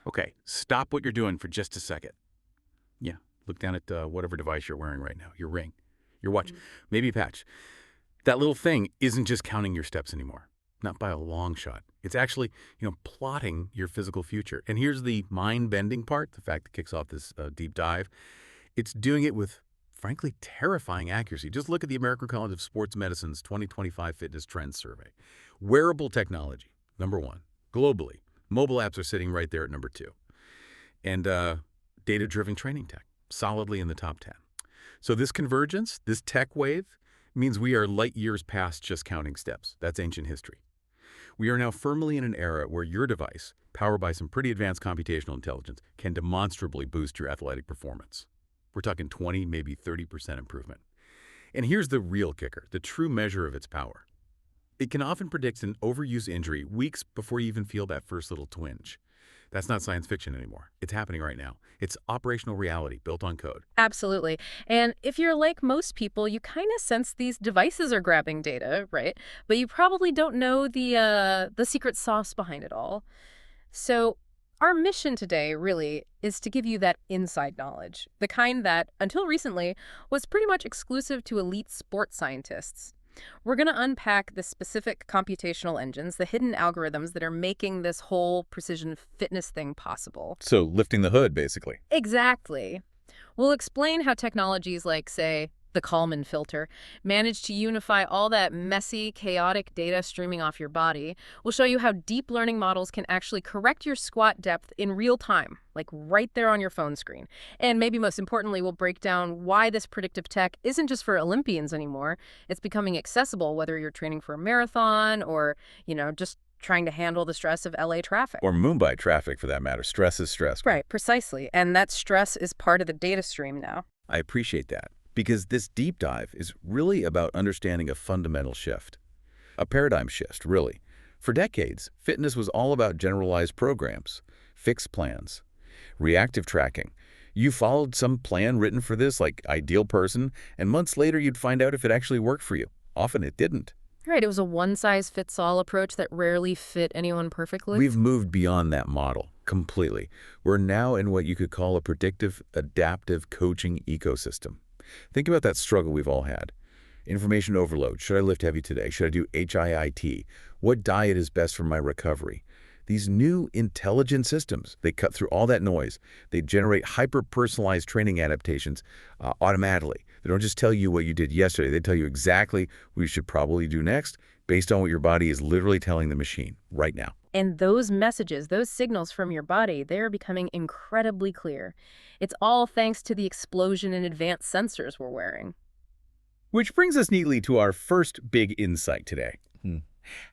Okay, stop what you're doing for just a second. Yeah, look down at whatever device you're wearing right now, your ring, your watch, maybe a patch. That little thing isn't just counting your steps anymore, not by a long shot. It's actually, plotting your physical future. And here's the mind-bending part, the fact that kicks off this deep dive. It's doing it with, frankly, terrifying accuracy. Just look at the American College of Sports Medicine's 2025 Fitness Trends Survey. Wearable technology, number one. Globally, mobile apps are sitting right there at number two. And data-driven training tech, solidly in the top 10. So this convergence, this tech wave, means we are light years past just counting steps. That's ancient history. We are now firmly in an era where your device, powered by some pretty advanced computational intelligence, can demonstrably boost your athletic performance. We're talking 20, maybe 30% improvement. And here's the real kicker, the true measure of its power. It can often predict an overuse injury weeks before you even feel that first little twinge. That's not science fiction anymore. It's happening right now. It's operational reality built on code. Absolutely. And if you're like most people, you kind of sense these devices are grabbing data, right? But you probably don't know the secret sauce behind it all. So our mission today really is to give you that inside knowledge, the kind that, until recently, was pretty much exclusive to elite sports scientists. We're going to unpack the specific computational engines, the hidden algorithms that are making this whole precision fitness thing possible. So lifting the hood, basically. Exactly. We'll explain how technologies like, say, the Kalman filter manage to unify all that messy, chaotic data streaming off your body. We'll show you how deep learning models can actually correct your squat depth in real time, like right there on your phone screen. And maybe most importantly, we'll break down why this predictive tech isn't just for Olympians anymore. It's becoming accessible whether you're training for a marathon or, just trying to handle the stress of LA traffic. Or Mumbai traffic, for that matter. Stress is stress. Right, precisely. And that stress is part of the data stream now. I appreciate that, because this deep dive is really about understanding a fundamental shift. A paradigm shift, really. For decades, fitness was all about generalized programs, fixed plans, reactive tracking. You followed some plan written for this, like ideal person, and months later you'd find out if it actually worked for you. Often it didn't. Right, it was a one-size-fits-all approach that rarely fit anyone perfectly. We've moved beyond that model completely. We're now in what you could call a predictive, adaptive coaching ecosystem. Think about that struggle we've all had. Information overload. Should I lift heavy today? Should I do HIIT? What diet is best for my recovery? These new intelligent systems, they cut through all that noise. They generate hyper-personalized training adaptations automatically. They don't just tell you what you did yesterday. They tell you exactly what you should probably do next based on what your body is literally telling the machine right now. And those messages, those signals from your body, they're becoming incredibly clear. It's all thanks to the explosion in advanced sensors we're wearing. Which brings us neatly to our first big insight today.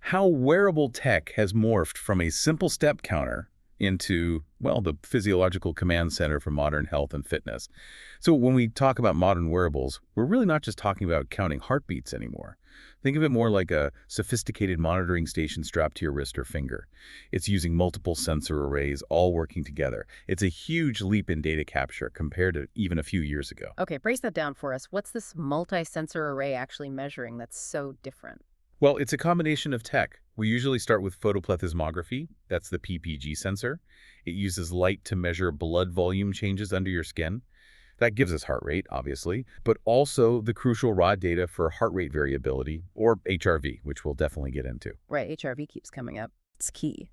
How wearable tech has morphed from a simple step counter into, well, the physiological command center for modern health and fitness. So when we talk about modern wearables, we're really not just talking about counting heartbeats anymore. Think of it more like a sophisticated monitoring station strapped to your wrist or finger. It's using multiple sensor arrays all working together. It's a huge leap in data capture compared to even a few years ago. Okay, break that down for us. What's this multi-sensor array actually measuring that's so different? Well, it's a combination of tech. We usually start with photoplethysmography. That's the PPG sensor. It uses light to measure blood volume changes under your skin. That gives us heart rate, obviously, but also the crucial raw data for heart rate variability, or HRV, which we'll definitely get into. Right, HRV keeps coming up. It's key.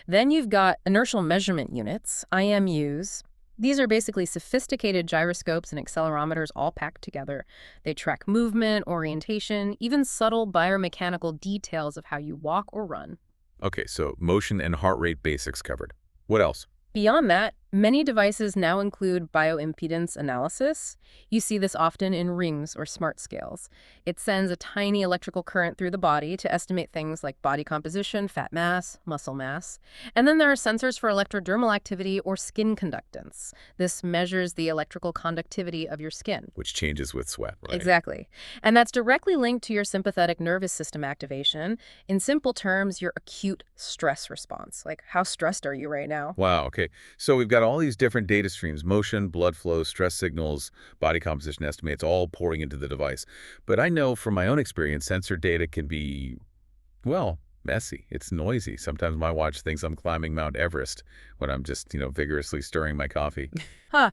Then you've got inertial measurement units, IMUs. These are basically sophisticated gyroscopes and accelerometers all packed together. They track movement, orientation, even subtle biomechanical details of how you walk or run. Okay, so motion and heart rate basics covered. What else? Beyond that, many devices now include bioimpedance analysis. You see this often in rings or smart scales. It sends a tiny electrical current through the body to estimate things like body composition, fat mass, muscle mass. And then there are sensors for electrodermal activity or skin conductance. This measures the electrical conductivity of your skin. Which changes with sweat, right? Exactly. And that's directly linked to your sympathetic nervous system activation. In simple terms, your acute stress response. Like, how stressed are you right now? Wow, okay. So we've got all these different data streams, motion, blood flow, stress signals, body composition estimates, all pouring into the device. But I know from my own experience, sensor data can be, well, Messy. It's noisy. Sometimes my watch thinks I'm climbing Mount Everest when I'm just, vigorously stirring my coffee. Huh.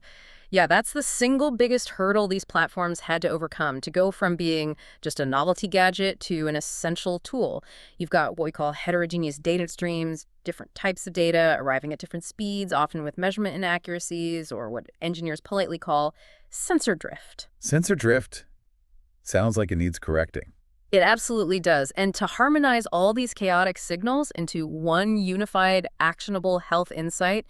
Yeah, that's the single biggest hurdle these platforms had to overcome to go from being just a novelty gadget to an essential tool. You've got what we call heterogeneous data streams, different types of data arriving at different speeds, often with measurement inaccuracies, or what engineers politely call sensor drift. Sensor drift sounds like it needs correcting. It absolutely does. And to harmonize all these chaotic signals into one unified, actionable health insight,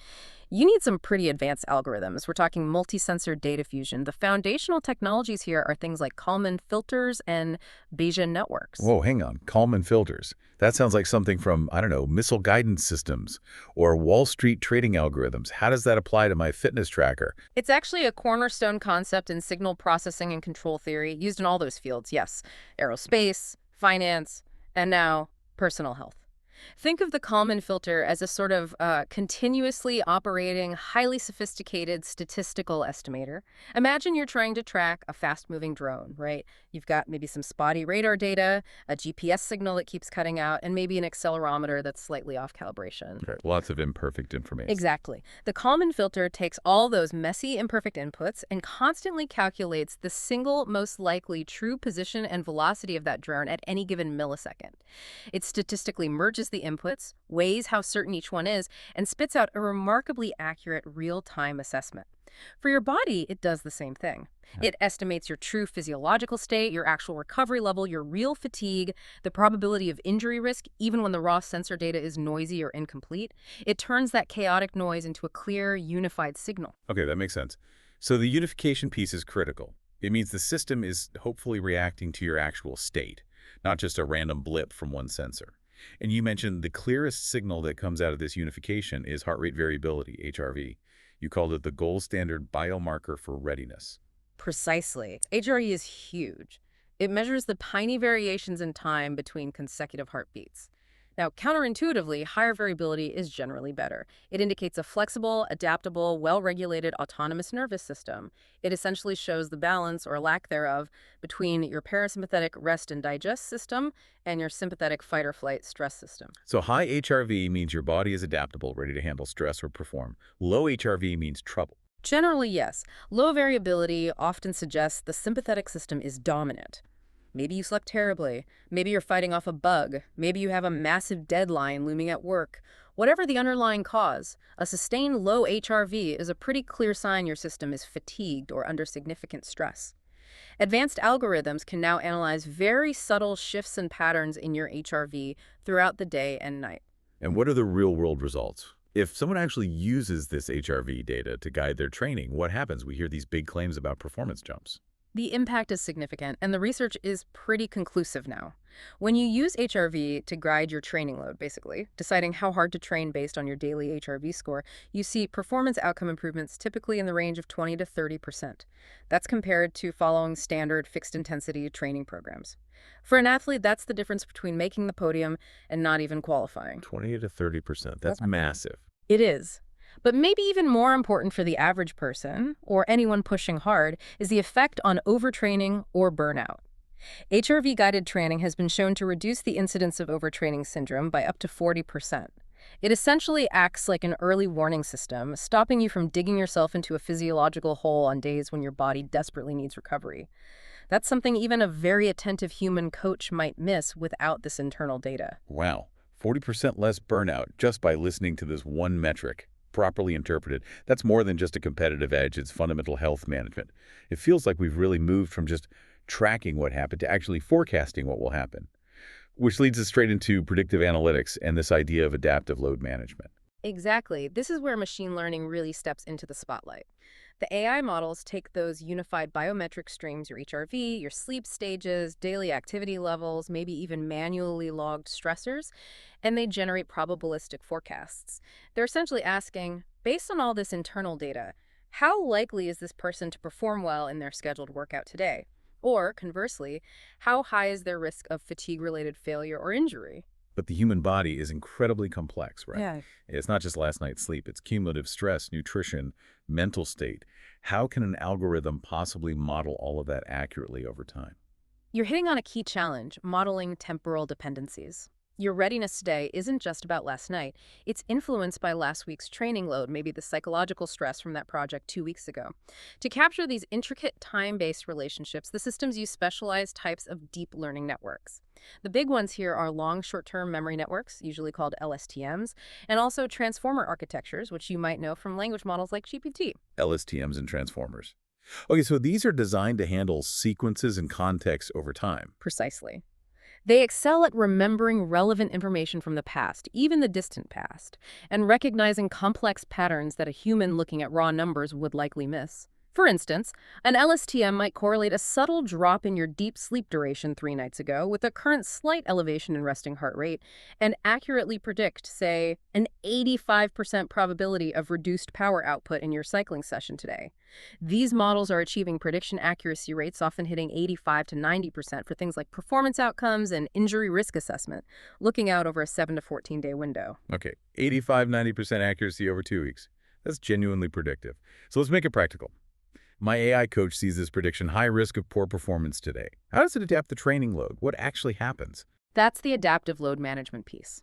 you need some pretty advanced algorithms. We're talking multi-sensor data fusion. The foundational technologies here are things like Kalman filters and Bayesian networks. Whoa, hang on. Kalman filters. That sounds like something from, I don't know, missile guidance systems or Wall Street trading algorithms. How does that apply to my fitness tracker? It's actually a cornerstone concept in signal processing and control theory, used in all those fields, yes. Aerospace, finance, and now personal health. Think of the Kalman filter as a sort of continuously operating, highly sophisticated statistical estimator. Imagine you're trying to track a fast-moving drone, right? You've got maybe some spotty radar data, a GPS signal that keeps cutting out, and maybe an accelerometer that's slightly off calibration. Okay, lots of imperfect information. Exactly. The Kalman filter takes all those messy, imperfect inputs and constantly calculates the single most likely true position and velocity of that drone at any given millisecond. It statistically merges the inputs, weighs how certain each one is, and spits out a remarkably accurate real-time assessment. For your body, it does the same thing. It estimates your true physiological state, your actual recovery level, your real fatigue, the probability of injury risk, even when the raw sensor data is noisy or incomplete. It turns that chaotic noise into a clear, unified signal. Okay, that makes sense. So the unification piece is critical. It means the system is hopefully reacting to your actual state, not just a random blip from one sensor. And you mentioned the clearest signal that comes out of this unification is heart rate variability, HRV. You called it the gold standard biomarker for readiness. Precisely. HRE is huge. It measures the tiny variations in time between consecutive heartbeats. Now, counterintuitively, higher variability is generally better. It indicates a flexible, adaptable, well-regulated autonomous nervous system. It essentially shows the balance, or lack thereof, between your parasympathetic rest and digest system and your sympathetic fight-or-flight stress system. So high HRV means your body is adaptable, ready to handle stress or perform. Low HRV means trouble. Generally, yes. Low variability often suggests the sympathetic system is dominant. Maybe you slept terribly. Maybe you're fighting off a bug. Maybe you have a massive deadline looming at work. Whatever the underlying cause, a sustained low HRV is a pretty clear sign your system is fatigued or under significant stress. Advanced algorithms can now analyze very subtle shifts and patterns in your HRV throughout the day and night. And what are the real-world results? If someone actually uses this HRV data to guide their training, what happens? We hear these big claims about performance jumps. The impact is significant, and the research is pretty conclusive now. When you use HRV to guide your training load, basically, deciding how hard to train based on your daily HRV score, you see performance outcome improvements typically in the range of 20 to 30%. That's compared to following standard fixed-intensity training programs. For an athlete, that's the difference between making the podium and not even qualifying. 20 to 30%. That's massive. It is. But maybe even more important for the average person, or anyone pushing hard, is the effect on overtraining or burnout. HRV-guided training has been shown to reduce the incidence of overtraining syndrome by up to 40%. It essentially acts like an early warning system, stopping you from digging yourself into a physiological hole on days when your body desperately needs recovery. That's something even a very attentive human coach might miss without this internal data. Wow. 40% less burnout just by listening to this one metric. Properly interpreted, that's more than just a competitive edge, it's fundamental health management. It feels like we've really moved from just tracking what happened to actually forecasting what will happen, which leads us straight into predictive analytics and this idea of adaptive load management. Exactly. This is where machine learning really steps into the spotlight. The AI models take those unified biometric streams, your HRV, your sleep stages, daily activity levels, maybe even manually logged stressors, and they generate probabilistic forecasts. They're essentially asking, based on all this internal data, how likely is this person to perform well in their scheduled workout today? Or, conversely, how high is their risk of fatigue-related failure or injury? But the human body is incredibly complex, right? Yeah. It's not just last night's sleep. It's cumulative stress, nutrition, mental state. How can an algorithm possibly model all of that accurately over time? You're hitting on a key challenge, modeling temporal dependencies. Your readiness today isn't just about last night. It's influenced by last week's training load, maybe the psychological stress from that project 2 weeks ago. To capture these intricate time-based relationships, the systems use specialized types of deep learning networks. The big ones here are long short-term memory networks, usually called LSTMs, and also transformer architectures, which you might know from language models like GPT. LSTMs and transformers. Okay, so these are designed to handle sequences and context over time. Precisely. They excel at remembering relevant information from the past, even the distant past, and recognizing complex patterns that a human looking at raw numbers would likely miss. For instance, an LSTM might correlate a subtle drop in your deep sleep duration 3 nights ago with a current slight elevation in resting heart rate and accurately predict, say, an 85% probability of reduced power output in your cycling session today. These models are achieving prediction accuracy rates often hitting 85 to 90% for things like performance outcomes and injury risk assessment, looking out over a 7 to 14-day window. Okay, 85–90% accuracy over 2 weeks. That's genuinely predictive. So let's make it practical. My AI coach sees this prediction high risk of poor performance today. How does it adapt the training load? What actually happens? That's the adaptive load management piece.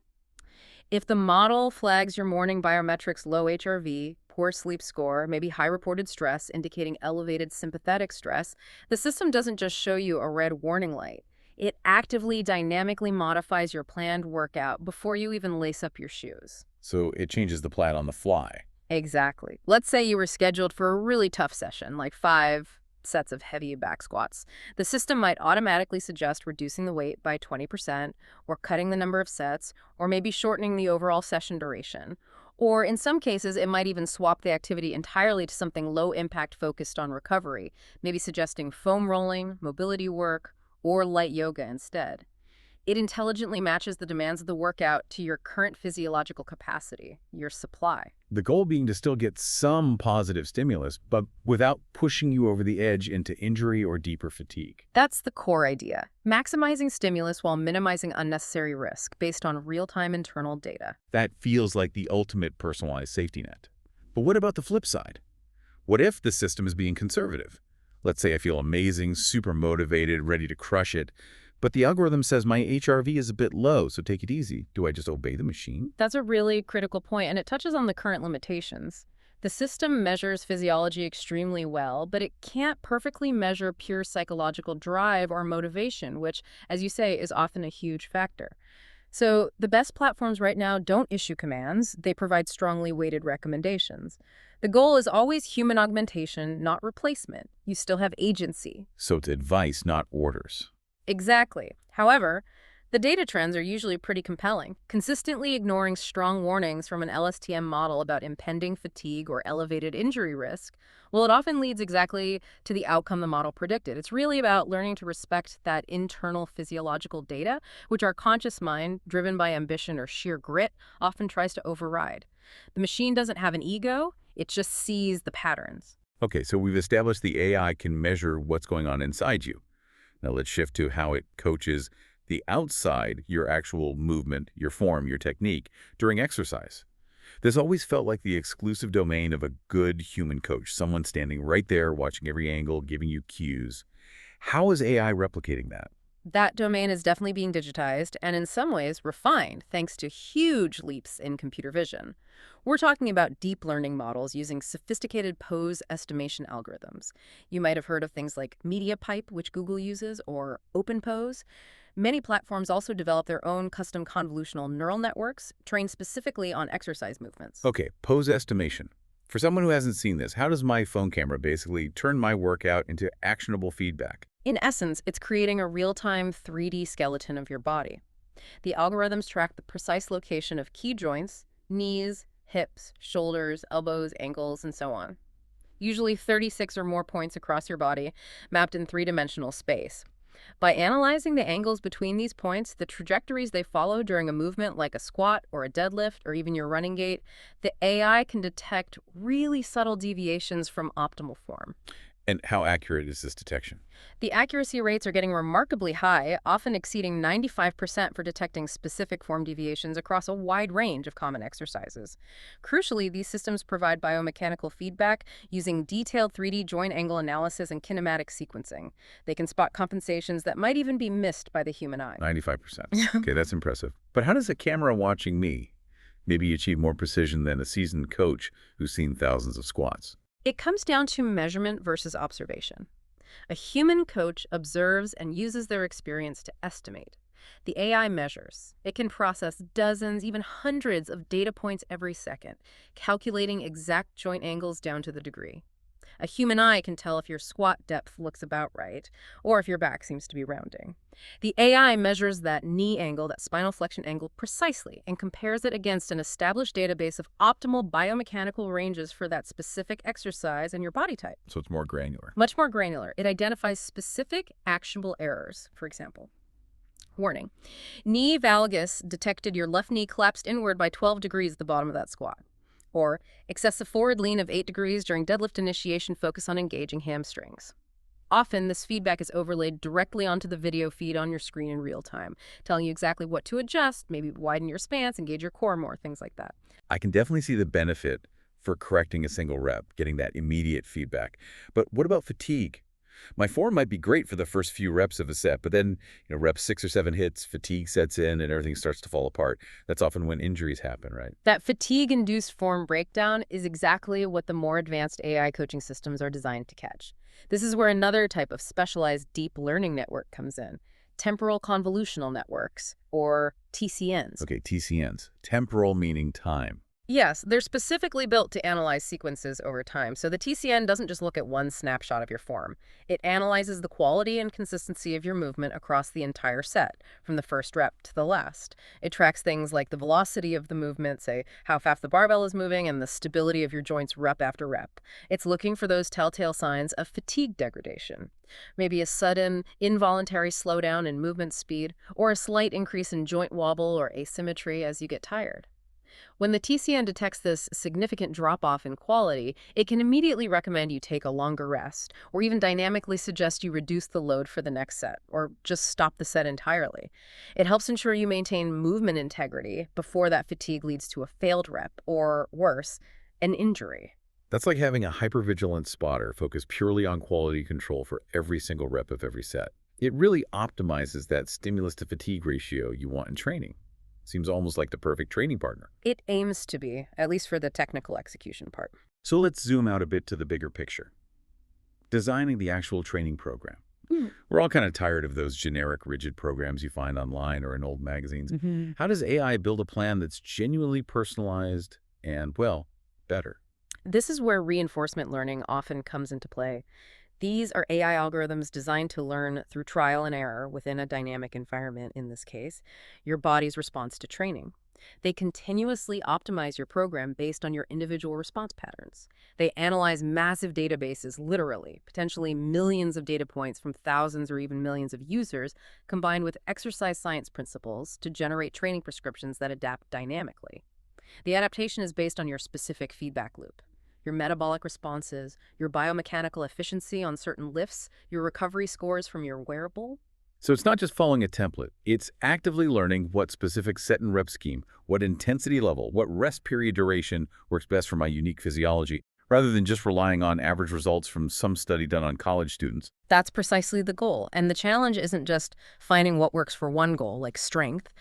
If the model flags your morning biometrics low HRV, poor sleep score, maybe high reported stress indicating elevated sympathetic stress, the system doesn't just show you a red warning light. It actively, dynamically modifies your planned workout before you even lace up your shoes. So it changes the plan on the fly. Exactly. Let's say you were scheduled for a really tough session, like 5 sets of heavy back squats. The system might automatically suggest reducing the weight by 20%, or cutting the number of sets, or maybe shortening the overall session duration. Or in some cases, it might even swap the activity entirely to something low-impact focused on recovery, maybe suggesting foam rolling, mobility work, or light yoga instead. It intelligently matches the demands of the workout to your current physiological capacity, your supply. The goal being to still get some positive stimulus, but without pushing you over the edge into injury or deeper fatigue. That's the core idea, maximizing stimulus while minimizing unnecessary risk based on real-time internal data. That feels like the ultimate personalized safety net. But what about the flip side? What if the system is being conservative? Let's say I feel amazing, super motivated, ready to crush it, but the algorithm says my HRV is a bit low, so take it easy. Do I just obey the machine? That's a really critical point, and it touches on the current limitations. The system measures physiology extremely well, but it can't perfectly measure pure psychological drive or motivation, which, as you say, is often a huge factor. So the best platforms right now don't issue commands. They provide strongly weighted recommendations. The goal is always human augmentation, not replacement. You still have agency. So it's advice, not orders. Exactly. However, the data trends are usually pretty compelling. Consistently ignoring strong warnings from an LSTM model about impending fatigue or elevated injury risk, well, it often leads exactly to the outcome the model predicted. It's really about learning to respect that internal physiological data, which our conscious mind, driven by ambition or sheer grit, often tries to override. The machine doesn't have an ego, it just sees the patterns. Okay, so we've established the AI can measure what's going on inside you. Now let's shift to how it coaches the outside, your actual movement, your form, your technique, during exercise. This always felt like the exclusive domain of a good human coach, someone standing right there, watching every angle, giving you cues. How is AI replicating that? That domain is definitely being digitized and in some ways refined thanks to huge leaps in computer vision. We're talking about deep learning models using sophisticated pose estimation algorithms. You might have heard of things like MediaPipe, which Google uses, or OpenPose. Many platforms also develop their own custom convolutional neural networks trained specifically on exercise movements. Okay, pose estimation. For someone who hasn't seen this, how does my phone camera basically turn my workout into actionable feedback? In essence, it's creating a real-time 3D skeleton of your body. The algorithms track the precise location of key joints, knees, hips, shoulders, elbows, ankles, and so on. Usually 36 or more points across your body, mapped in three-dimensional space. By analyzing the angles between these points, the trajectories they follow during a movement like a squat or a deadlift or even your running gait, the AI can detect really subtle deviations from optimal form. And how accurate is this detection? The accuracy rates are getting remarkably high, often exceeding 95% for detecting specific form deviations across a wide range of common exercises. Crucially, these systems provide biomechanical feedback using detailed 3D joint angle analysis and kinematic sequencing. They can spot compensations that might even be missed by the human eye. 95%. Okay, that's impressive. But how does a camera watching me maybe achieve more precision than a seasoned coach who's seen thousands of squats? It comes down to measurement versus observation. A human coach observes and uses their experience to estimate. The AI measures. It can process dozens, even hundreds of data points every second, calculating exact joint angles down to the degree. A human eye can tell if your squat depth looks about right, or if your back seems to be rounding. The AI measures that knee angle, that spinal flexion angle, precisely and compares it against an established database of optimal biomechanical ranges for that specific exercise and your body type. So it's more granular. Much more granular. It identifies specific actionable errors, for example. Warning. Knee valgus detected your left knee collapsed inward by 12 degrees at the bottom of that squat. Or excessive forward lean of 8 degrees during deadlift initiation, focus on engaging hamstrings. Often, this feedback is overlaid directly onto the video feed on your screen in real time, telling you exactly what to adjust, maybe widen your stance, engage your core more, things like that. I can definitely see the benefit for correcting a single rep, getting that immediate feedback. But what about fatigue? My form might be great for the first few reps of a set, but then, reps 6 or 7 hits, fatigue sets in, and everything starts to fall apart. That's often when injuries happen, right? That fatigue-induced form breakdown is exactly what the more advanced AI coaching systems are designed to catch. This is where another type of specialized deep learning network comes in, temporal convolutional networks, or TCNs. Okay, TCNs. Temporal meaning time. Yes, they're specifically built to analyze sequences over time. So the TCN doesn't just look at one snapshot of your form. It analyzes the quality and consistency of your movement across the entire set, from the first rep to the last. It tracks things like the velocity of the movement, say how fast the barbell is moving, and the stability of your joints rep after rep. It's looking for those telltale signs of fatigue degradation. Maybe a sudden, involuntary slowdown in movement speed, or a slight increase in joint wobble or asymmetry as you get tired. When the TCN detects this significant drop-off in quality, it can immediately recommend you take a longer rest, or even dynamically suggest you reduce the load for the next set, or just stop the set entirely. It helps ensure you maintain movement integrity before that fatigue leads to a failed rep, or worse, an injury. That's like having a hypervigilant spotter focused purely on quality control for every single rep of every set. It really optimizes that stimulus-to-fatigue ratio you want in training. Seems almost like the perfect training partner. It aims to be, at least for the technical execution part. So let's zoom out a bit to the bigger picture. Designing the actual training program. We're all kind of tired of those generic, rigid programs you find online or in old magazines. How does AI build a plan that's genuinely personalized and, well, better? This is where reinforcement learning often comes into play. These are AI algorithms designed to learn through trial and error within a dynamic environment, in this case, your body's response to training. They continuously optimize your program based on your individual response patterns. They analyze massive databases, literally, potentially millions of data points from thousands or even millions of users, combined with exercise science principles to generate training prescriptions that adapt dynamically. The adaptation is based on your specific feedback loop. Your metabolic responses, your biomechanical efficiency on certain lifts, your recovery scores from your wearable. So it's not just following a template. It's actively learning what specific set and rep scheme, what intensity level, what rest period duration works best for my unique physiology, rather than just relying on average results from some study done on college students. That's precisely the goal. And the challenge isn't just finding what works for one goal, like strength.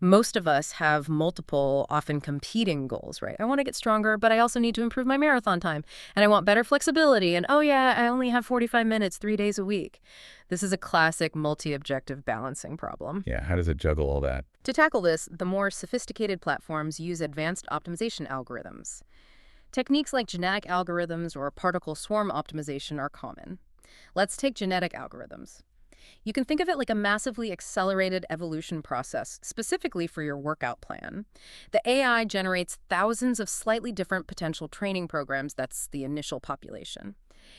Most of us have multiple, often competing goals, right? I want to get stronger, but I also need to improve my marathon time. And I want better flexibility. And oh yeah, I only have 45 minutes 3 days a week. This is a classic multi-objective balancing problem. Yeah, how does it juggle all that? To tackle this, the more sophisticated platforms use advanced optimization algorithms. Techniques like genetic algorithms or particle swarm optimization are common. Let's take genetic algorithms. You can think of it like a massively accelerated evolution process, specifically for your workout plan. The AI generates thousands of slightly different potential training programs, that's the initial population.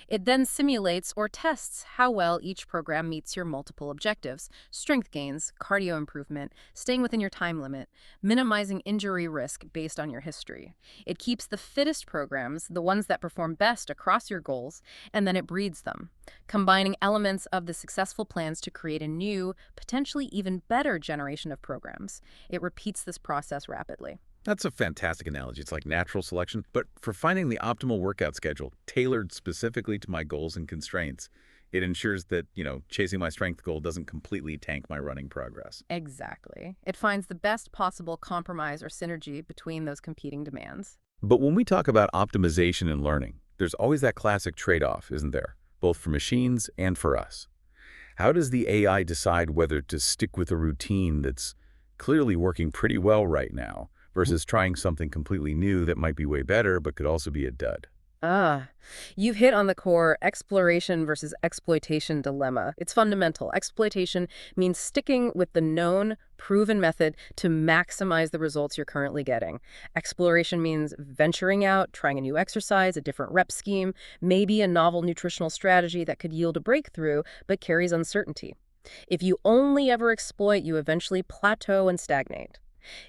It then simulates or tests how well each program meets your multiple objectives: strength gains, cardio improvement, staying within your time limit, minimizing injury risk based on your history. It keeps the fittest programs, the ones that perform best across your goals, and then it breeds them, combining elements of the successful plans to create a new, potentially even better generation of programs. It repeats this process rapidly. That's a fantastic analogy. It's like natural selection, but for finding the optimal workout schedule tailored specifically to my goals and constraints. It ensures that, chasing my strength goal doesn't completely tank my running progress. Exactly. It finds the best possible compromise or synergy between those competing demands. But when we talk about optimization and learning, there's always that classic trade-off, isn't there? Both for machines and for us. How does the AI decide whether to stick with a routine that's clearly working pretty well right now versus trying something completely new that might be way better but could also be a dud? Ah, you've hit on the core exploration versus exploitation dilemma. It's fundamental. Exploitation means sticking with the known, proven method to maximize the results you're currently getting. Exploration means venturing out, trying a new exercise, a different rep scheme, maybe a novel nutritional strategy that could yield a breakthrough but carries uncertainty. If you only ever exploit, you eventually plateau and stagnate.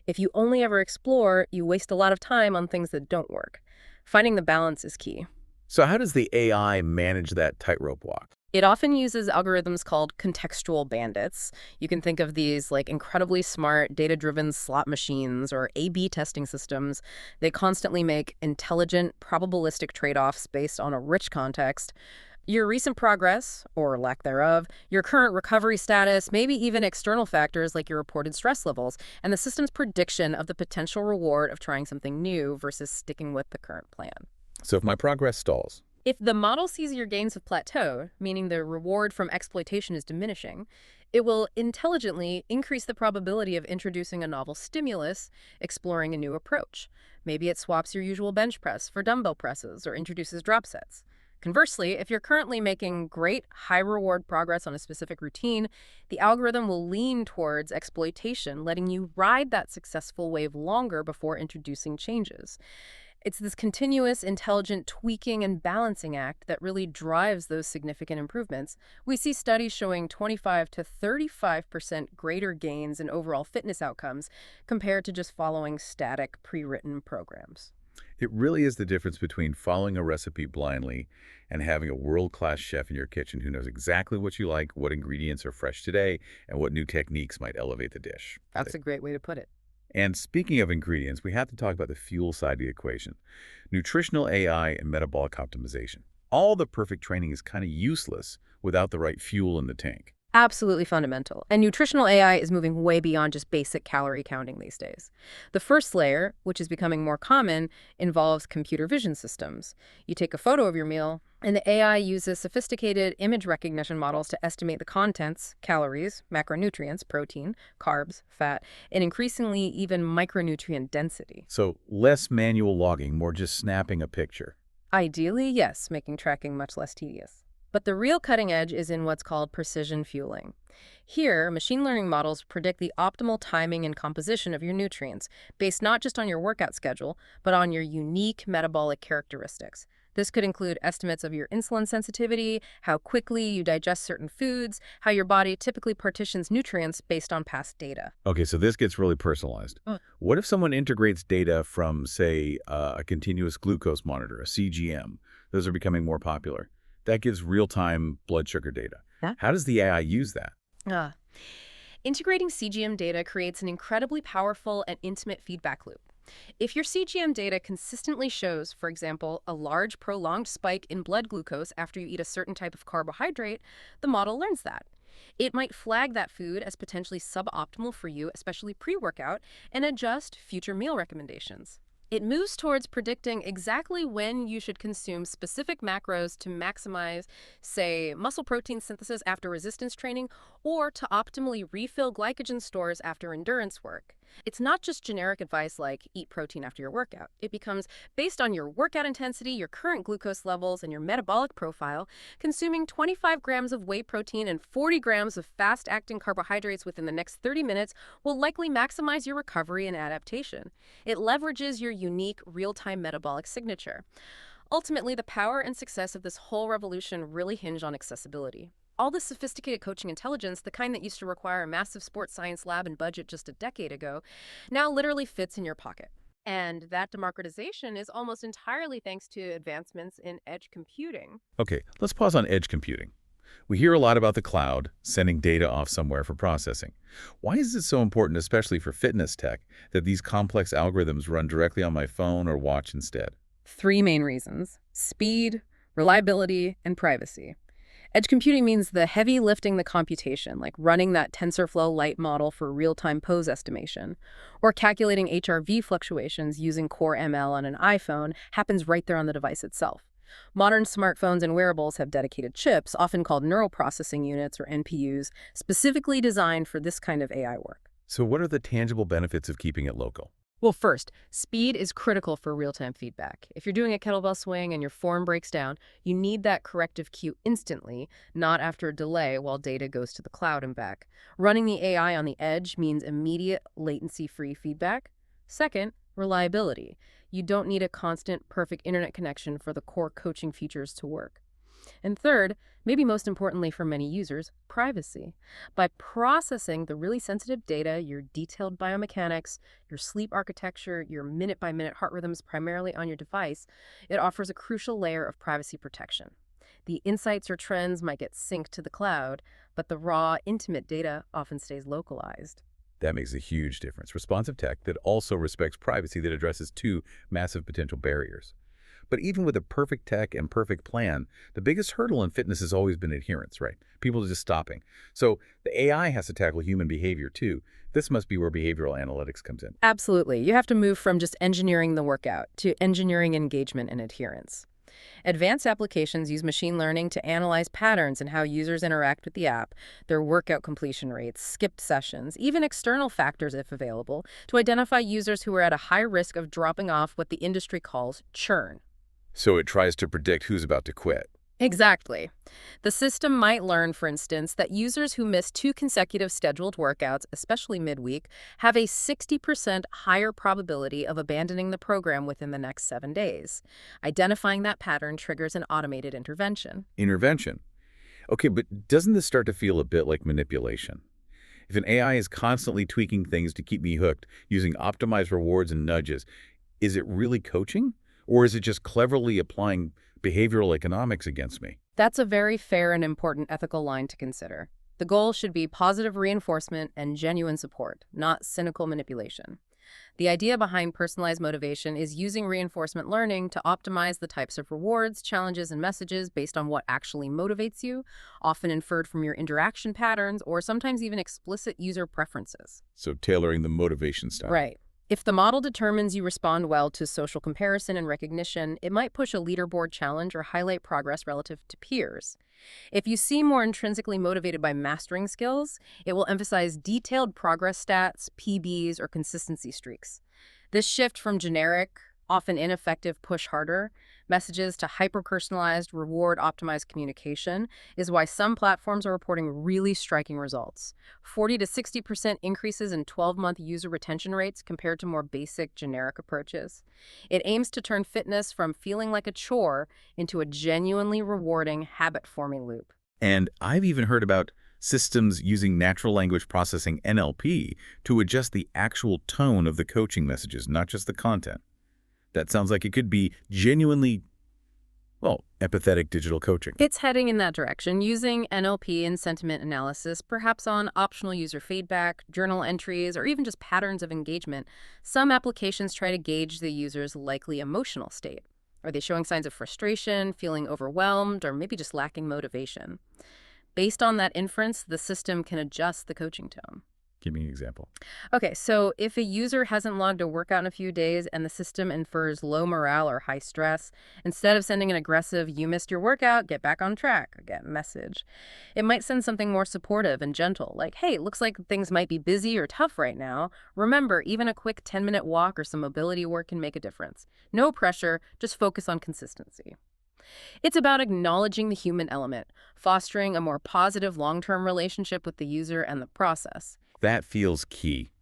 If you only ever explore, you waste a lot of time on things that don't work. Finding the balance is key. So how does the AI manage that tightrope walk? It often uses algorithms called contextual bandits. You can think of these like incredibly smart, data-driven slot machines or A/B testing systems. They constantly make intelligent, probabilistic trade-offs based on a rich context. Your recent progress, or lack thereof, your current recovery status, maybe even external factors like your reported stress levels, and the system's prediction of the potential reward of trying something new versus sticking with the current plan. So if my progress stalls, If the model sees your gains have plateaued, meaning the reward from exploitation is diminishing, it will intelligently increase the probability of introducing a novel stimulus, exploring a new approach. Maybe it swaps your usual bench press for dumbbell presses or introduces drop sets. Conversely, if you're currently making great, high-reward progress on a specific routine, the algorithm will lean towards exploitation, letting you ride that successful wave longer before introducing changes. It's this continuous, intelligent tweaking and balancing act that really drives those significant improvements. We see studies showing 25 to 35% greater gains in overall fitness outcomes compared to just following static, pre-written programs. it really is the difference between following a recipe blindly and having a world-class chef in your kitchen who knows exactly what you like, what ingredients are fresh today, and what new techniques might elevate the dish. That's a great way to put it. And speaking of ingredients, we have to talk about the fuel side of the equation. Nutritional AI and metabolic optimization. All the perfect training is kind of useless without the right fuel in the tank. Absolutely fundamental. And nutritional AI is moving way beyond just basic calorie counting these days. The first layer, which is becoming more common, involves computer vision systems. You take a photo of your meal, and the AI uses sophisticated image recognition models to estimate the contents, calories, macronutrients, protein, carbs, fat, and increasingly even micronutrient density. So less manual logging, more just snapping a picture. Ideally, yes, making tracking much less tedious. But the real cutting edge is in what's called precision fueling. Here, machine learning models predict the optimal timing and composition of your nutrients, based not just on your workout schedule, but on your unique metabolic characteristics. This could include estimates of your insulin sensitivity, how quickly you digest certain foods, how your body typically partitions nutrients based on past data. Okay, so this gets really personalized. What if someone integrates data from, say, a continuous glucose monitor, a CGM? Those are becoming more popular. That gives real-time blood sugar data. Yeah. How does the AI use that? Ah. Integrating CGM data creates an incredibly powerful and intimate feedback loop. If your CGM data consistently shows, for example, a large prolonged spike in blood glucose after you eat a certain type of carbohydrate, the model learns that. It might flag that food as potentially suboptimal for you, especially pre-workout, and adjust future meal recommendations. It moves towards predicting exactly when you should consume specific macros to maximize, say, muscle protein synthesis after resistance training, or to optimally refill glycogen stores after endurance work. It's not just generic advice like eat protein after your workout. It becomes based on your workout intensity, your current glucose levels, and your metabolic profile. Consuming 25 grams of whey protein and 40 grams of fast-acting carbohydrates within the next 30 minutes will likely maximize your recovery and adaptation. It leverages your unique real-time metabolic signature. Ultimately, the power and success of this whole revolution really hinge on accessibility. All this sophisticated coaching intelligence, the kind that used to require a massive sports science lab and budget just a decade ago, now literally fits in your pocket. And that democratization is almost entirely thanks to advancements in edge computing. Okay, let's pause on edge computing. We hear a lot about the cloud, sending data off somewhere for processing. Why is it so important, especially for fitness tech, that these complex algorithms run directly on my phone or watch instead? Three main reasons: speed, reliability, and privacy. Edge computing means the heavy lifting the computation, like running that TensorFlow Lite model for real-time pose estimation, or calculating HRV fluctuations using Core ML on an iPhone, happens right there on the device itself. Modern smartphones and wearables have dedicated chips, often called neural processing units or NPUs, specifically designed for this kind of AI work. So what are the tangible benefits of keeping it local? Well, first, speed is critical for real-time feedback. If you're doing a kettlebell swing and your form breaks down, you need that corrective cue instantly, not after a delay while data goes to the cloud and back. Running the AI on the edge means immediate, latency-free feedback. Second, reliability. You don't need a constant, perfect internet connection for the core coaching features to work. And third, maybe most importantly for many users, privacy. By processing the really sensitive data, your detailed biomechanics, your sleep architecture, your minute-by-minute heart rhythms primarily on your device, it offers a crucial layer of privacy protection. The insights or trends might get synced to the cloud, but the raw, intimate data often stays localized. That makes a huge difference. Responsive tech that also respects privacy, that addresses two massive potential barriers. But even with a perfect tech and perfect plan, the biggest hurdle in fitness has always been adherence, right? People just stopping. So the AI has to tackle human behavior too. This must be where behavioral analytics comes in. Absolutely. You have to move from just engineering the workout to engineering engagement and adherence. Advanced applications use machine learning to analyze patterns in how users interact with the app, their workout completion rates, skipped sessions, even external factors if available, to identify users who are at a high risk of dropping off what the industry calls churn. So it tries to predict who's about to quit. Exactly. The system might learn, for instance, that users who miss 2 consecutive scheduled workouts, especially midweek, have a 60% higher probability of abandoning the program within the next 7 days. Identifying that pattern triggers an automated intervention. Intervention. Okay, but doesn't this start to feel a bit like manipulation? If an AI is constantly tweaking things to keep me hooked, using optimized rewards and nudges, is it really coaching? Or is it just cleverly applying behavioral economics against me? That's a very fair and important ethical line to consider. The goal should be positive reinforcement and genuine support, not cynical manipulation. The idea behind personalized motivation is using reinforcement learning to optimize the types of rewards, challenges, and messages based on what actually motivates you, often inferred from your interaction patterns or sometimes even explicit user preferences. So tailoring the motivation style. Right. If the model determines you respond well to social comparison and recognition, it might push a leaderboard challenge or highlight progress relative to peers. If you seem more intrinsically motivated by mastering skills, it will emphasize detailed progress stats, PBs, or consistency streaks. This shift from generic, often ineffective push harder messages to hyper-personalized, reward-optimized communication is why some platforms are reporting really striking results. 40 to 60% increases in 12-month user retention rates compared to more basic, generic approaches. It aims to turn fitness from feeling like a chore into a genuinely rewarding, habit-forming loop. And I've even heard about systems using natural language processing NLP to adjust the actual tone of the coaching messages, not just the content. That sounds like it could be genuinely, well, empathetic digital coaching. It's heading in that direction, using NLP and sentiment analysis, perhaps on optional user feedback, journal entries, or even just patterns of engagement. Some applications try to gauge the user's likely emotional state. Are they showing signs of frustration, feeling overwhelmed, or maybe just lacking motivation? Based on that inference, the system can adjust the coaching tone. Give me an example. Okay, so if a user hasn't logged a workout in a few days and the system infers low morale or high stress, instead of sending an aggressive, "you missed your workout, get back on track" again message, it might send something more supportive and gentle, like, "Hey, looks like things might be busy or tough right now. Remember, even a quick 10-minute walk or some mobility work can make a difference. No pressure, just focus on consistency." It's about acknowledging the human element, fostering a more positive long-term relationship with the user and the process. That feels key,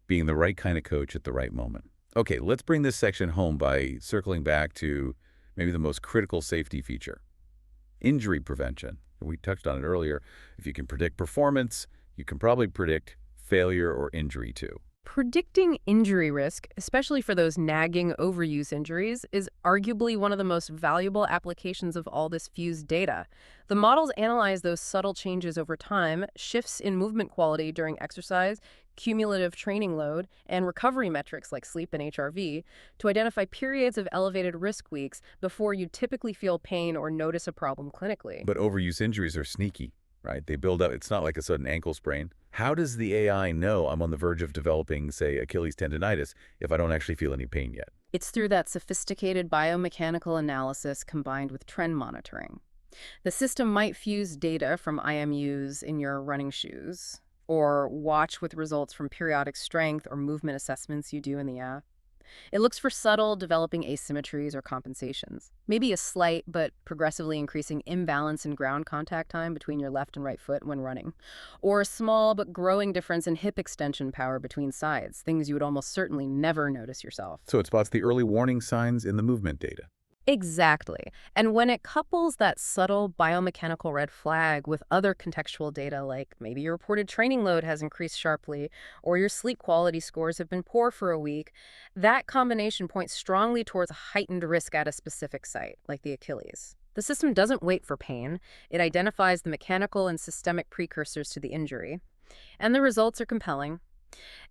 being the right kind of coach at the right moment. Okay, let's bring this section home by circling back to maybe the most critical safety feature. Injury prevention. We touched on it earlier. If you can predict performance, you can probably predict failure or injury too. Predicting injury risk, especially for those nagging overuse injuries, is arguably one of the most valuable applications of all this fused data. The models analyze those subtle changes over time, shifts in movement quality during exercise, cumulative training load, and recovery metrics like sleep and HRV to identify periods of elevated risk weeks before you typically feel pain or notice a problem clinically. But overuse injuries are sneaky, right? They build up. It's not like a sudden ankle sprain. How does the AI know I'm on the verge of developing, say, Achilles tendonitis if I don't actually feel any pain yet? It's through that sophisticated biomechanical analysis combined with trend monitoring. The system might fuse data from IMUs in your running shoes, or watch with results from periodic strength or movement assessments you do in the app. It looks for subtle developing asymmetries or compensations, maybe a slight but progressively increasing imbalance in ground contact time between your left and right foot when running, or a small but growing difference in hip extension power between sides, things you would almost certainly never notice yourself. So it spots the early warning signs in the movement data. Exactly. And when it couples that subtle biomechanical red flag with other contextual data, like maybe your reported training load has increased sharply, or your sleep quality scores have been poor for a week, that combination points strongly towards a heightened risk at a specific site, like the Achilles. The system doesn't wait for pain. It identifies the mechanical and systemic precursors to the injury. And the results are compelling.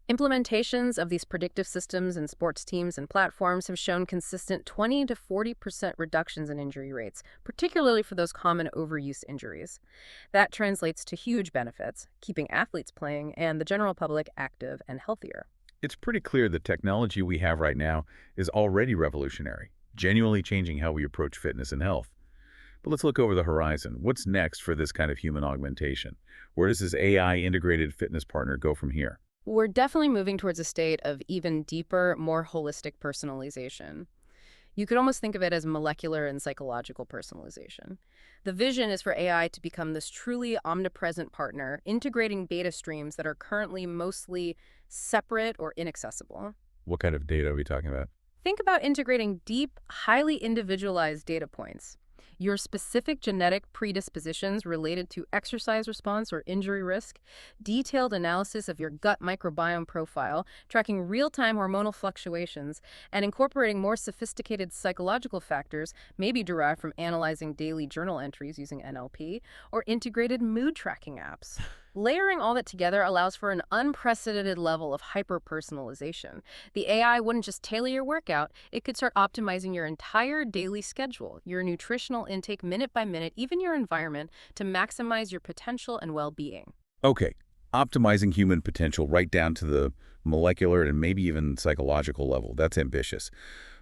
Implementations of these predictive systems in sports teams and platforms have shown consistent 20 to 40% reductions in injury rates, particularly for those common overuse injuries. That translates to huge benefits, keeping athletes playing and the general public active and healthier. It's pretty clear the technology we have right now is already revolutionary, genuinely changing how we approach fitness and health. But let's look over the horizon. What's next for this kind of human augmentation? Where does this AI-integrated fitness partner go from here? We're definitely moving towards a state of even deeper, more holistic personalization. You could almost think of it as molecular and psychological personalization. The vision is for AI to become this truly omnipresent partner, integrating data streams that are currently mostly separate or inaccessible. What kind of data are we talking about? Think about integrating deep, highly individualized data points. Your specific genetic predispositions related to exercise response or injury risk, detailed analysis of your gut microbiome profile, tracking real-time hormonal fluctuations, and incorporating more sophisticated psychological factors maybe derived from analyzing daily journal entries using NLP or integrated mood tracking apps. Layering all that together allows for an unprecedented level of hyper-personalization. The AI wouldn't just tailor your workout, it could start optimizing your entire daily schedule, your nutritional intake minute by minute, even your environment, to maximize your potential and well-being. Okay, optimizing human potential right down to the molecular and maybe even psychological level. That's ambitious.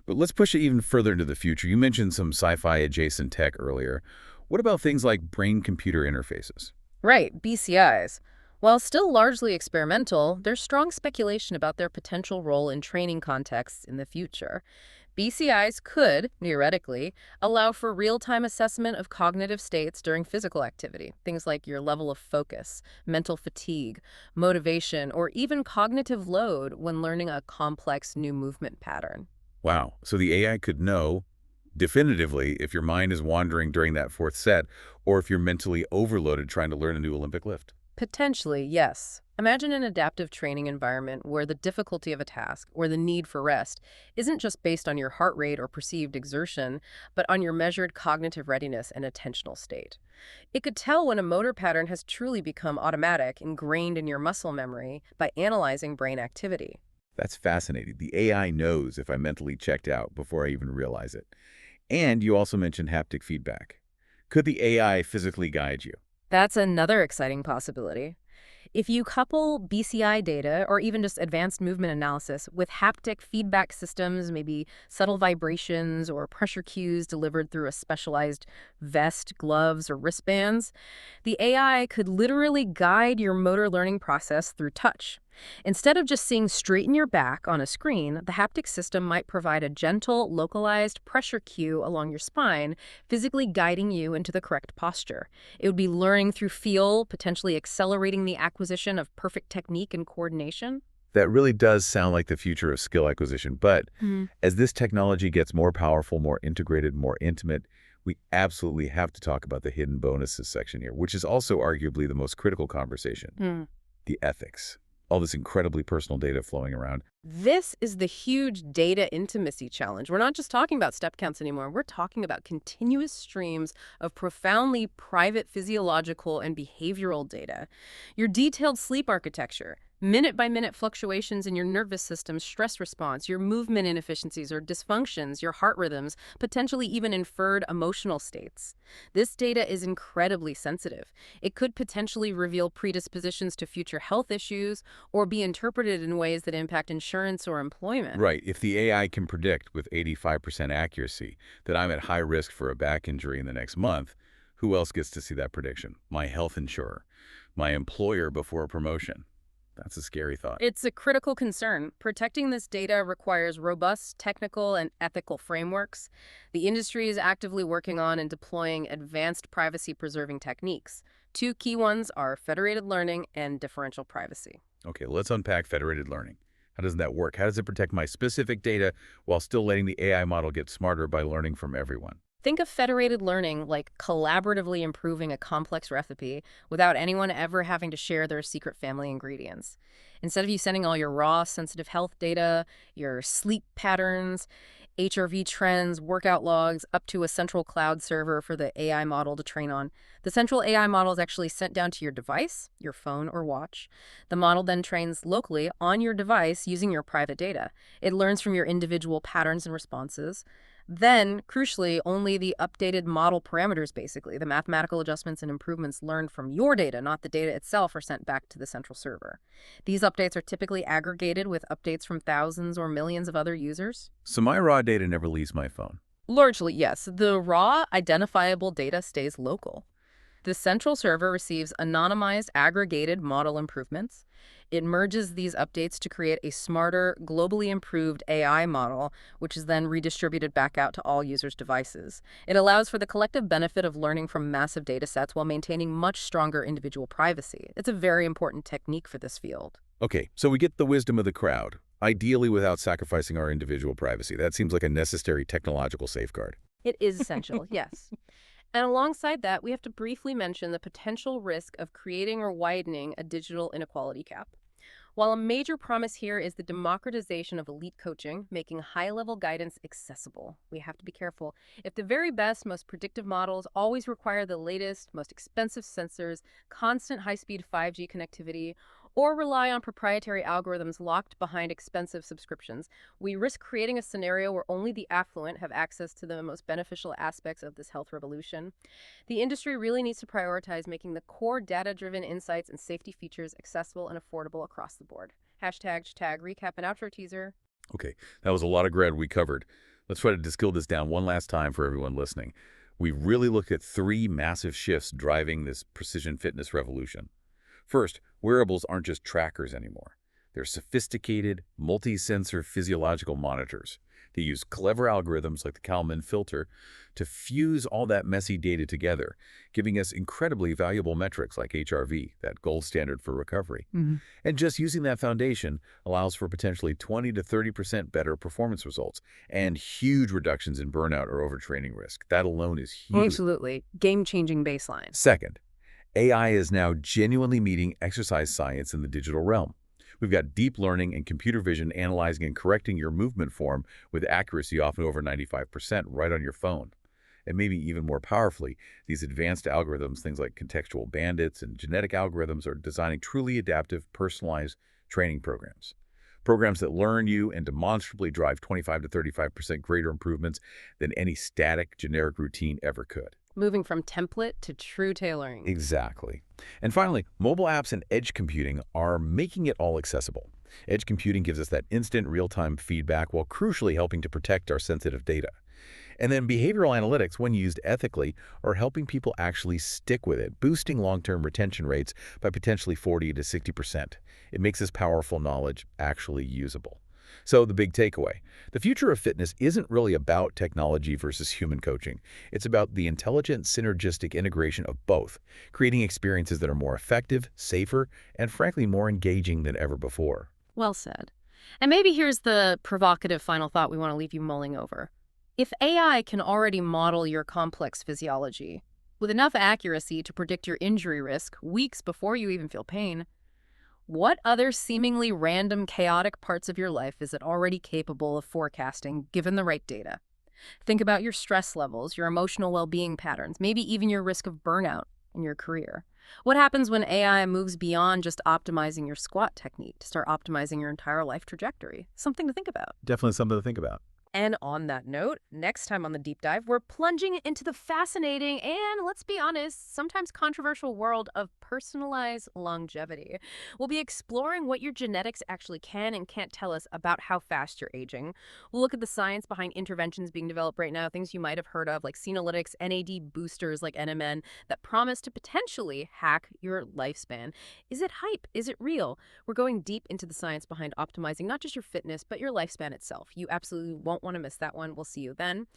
But let's push it even further into the future. You mentioned some sci-fi adjacent tech earlier. What about things like brain-computer interfaces? Right, BCIs. While still largely experimental, there's strong speculation about their potential role in training contexts in the future. BCIs could, theoretically, allow for real-time assessment of cognitive states during physical activity, things like your level of focus, mental fatigue, motivation, or even cognitive load when learning a complex new movement pattern. Wow, so the AI could know definitively if your mind is wandering during that fourth set or if you're mentally overloaded trying to learn a new Olympic lift. Potentially, yes. Imagine an adaptive training environment where the difficulty of a task or the need for rest isn't just based on your heart rate or perceived exertion, but on your measured cognitive readiness and attentional state. It could tell when a motor pattern has truly become automatic, ingrained in your muscle memory by analyzing brain activity. That's fascinating. The AI knows if I'm mentally checked out before I even realize it. And you also mentioned haptic feedback. Could the AI physically guide you? That's another exciting possibility. If you couple BCI data or even just advanced movement analysis with haptic feedback systems, maybe subtle vibrations or pressure cues delivered through a specialized vest, gloves, or wristbands, the AI could literally guide your motor learning process through touch. Instead of just seeing straight in your back on a screen, the haptic system might provide a gentle, localized pressure cue along your spine, physically guiding you into the correct posture. It would be learning through feel, potentially accelerating the acquisition of perfect technique and coordination. That really does sound like the future of skill acquisition. But Hmm. as this technology gets more powerful, more integrated, more intimate, we absolutely have to talk about the hidden bonuses section here, which is also arguably the most critical conversation, Hmm. the ethics. All this incredibly personal data flowing around. This is the huge data intimacy challenge. We're not just talking about step counts anymore. We're talking about continuous streams of profoundly private physiological and behavioral data. Your detailed sleep architecture, minute-by-minute fluctuations in your nervous system, stress response, your movement inefficiencies or dysfunctions, your heart rhythms, potentially even inferred emotional states. This data is incredibly sensitive. It could potentially reveal predispositions to future health issues or be interpreted in ways that impact insurance or employment. Right. If the AI can predict with 85% accuracy that I'm at high risk for a back injury in the next month, who else gets to see that prediction? My health insurer, my employer before a promotion. That's a scary thought. It's a critical concern. Protecting this data requires robust technical and ethical frameworks. The industry is actively working on and deploying advanced privacy-preserving techniques. Two key ones are federated learning and differential privacy. Okay, let's unpack federated learning. How does that work? How does it protect my specific data while still letting the AI model get smarter by learning from everyone? Think of federated learning like collaboratively improving a complex recipe without anyone ever having to share their secret family ingredients. Instead of you sending all your raw, sensitive health data, your sleep patterns, HRV trends, workout logs up to a central cloud server for the AI model to train on, the central AI model is actually sent down to your device, your phone or watch. The model then trains locally on your device using your private data. It learns from your individual patterns and responses. Then, crucially, only the updated model parameters, basically, the mathematical adjustments and improvements learned from your data, not the data itself, are sent back to the central server. These updates are typically aggregated with updates from thousands or millions of other users. So my raw data never leaves my phone. Largely, yes. The raw, identifiable data stays local. The central server receives anonymized, aggregated model improvements. It merges these updates to create a smarter, globally improved AI model, which is then redistributed back out to all users' devices. It allows for the collective benefit of learning from massive data sets while maintaining much stronger individual privacy. It's a very important technique for this field. Okay, so we get the wisdom of the crowd, ideally without sacrificing our individual privacy. That seems like a necessary technological safeguard. It is essential, yes. And alongside that, we have to briefly mention the potential risk of creating or widening a digital inequality gap. While a major promise here is the democratization of elite coaching, making high-level guidance accessible, we have to be careful. If the very best, most predictive models always require the latest, most expensive sensors, constant high-speed 5G connectivity, or rely on proprietary algorithms locked behind expensive subscriptions, we risk creating a scenario where only the affluent have access to the most beneficial aspects of this health revolution. The industry really needs to prioritize making the core data-driven insights and safety features accessible and affordable across the board. Hashtag, recap, and outro teaser. Okay, that was a lot of ground we covered. Let's try to distill this down one last time for everyone listening. We really looked at three massive shifts driving this precision fitness revolution. First, wearables aren't just trackers anymore. They're sophisticated, multi-sensor physiological monitors. They use clever algorithms like the Kalman filter to fuse all that messy data together, giving us incredibly valuable metrics like HRV, that gold standard for recovery. And just using that foundation allows for potentially 20 to 30% better performance results and huge reductions in burnout or overtraining risk. That alone is huge. Absolutely. Game-changing baseline. Second, AI is now genuinely meeting exercise science in the digital realm. We've got deep learning and computer vision analyzing and correcting your movement form with accuracy often over 95% right on your phone. And maybe even more powerfully, these advanced algorithms, things like contextual bandits and genetic algorithms, are designing truly adaptive, personalized training programs. Programs that learn you and demonstrably drive 25 to 35% greater improvements than any static, generic routine ever could. Moving from template to true tailoring. Exactly. And finally, mobile apps and edge computing are making it all accessible. Edge computing gives us that instant real-time feedback while crucially helping to protect our sensitive data. And then behavioral analytics, when used ethically, are helping people actually stick with it, boosting long-term retention rates by potentially 40 to 60%. It makes this powerful knowledge actually usable. So the big takeaway, the future of fitness isn't really about technology versus human coaching. It's about the intelligent, synergistic integration of both, creating experiences that are more effective, safer, and frankly more engaging than ever before. Well said. And maybe here's the provocative final thought we want to leave you mulling over. If AI can already model your complex physiology with enough accuracy to predict your injury risk weeks before you even feel pain, what other seemingly random, chaotic parts of your life is it already capable of forecasting given the right data? Think about your stress levels, your emotional well-being patterns, maybe even your risk of burnout in your career. What happens when AI moves beyond just optimizing your squat technique to start optimizing your entire life trajectory? Something to think about. Definitely something to think about. And on that note, next time on the Deep Dive, we're plunging into the fascinating and, let's be honest, sometimes controversial world of personalized longevity. We'll be exploring what your genetics actually can and can't tell us about how fast you're aging. We'll look at the science behind interventions being developed right now, things you might have heard of, like senolytics, NAD boosters like NMN, that promise to potentially hack your lifespan. Is it hype? Is it real? We're going deep into the science behind optimizing not just your fitness, but your lifespan itself. You absolutely won't want to miss that one. We'll see you then.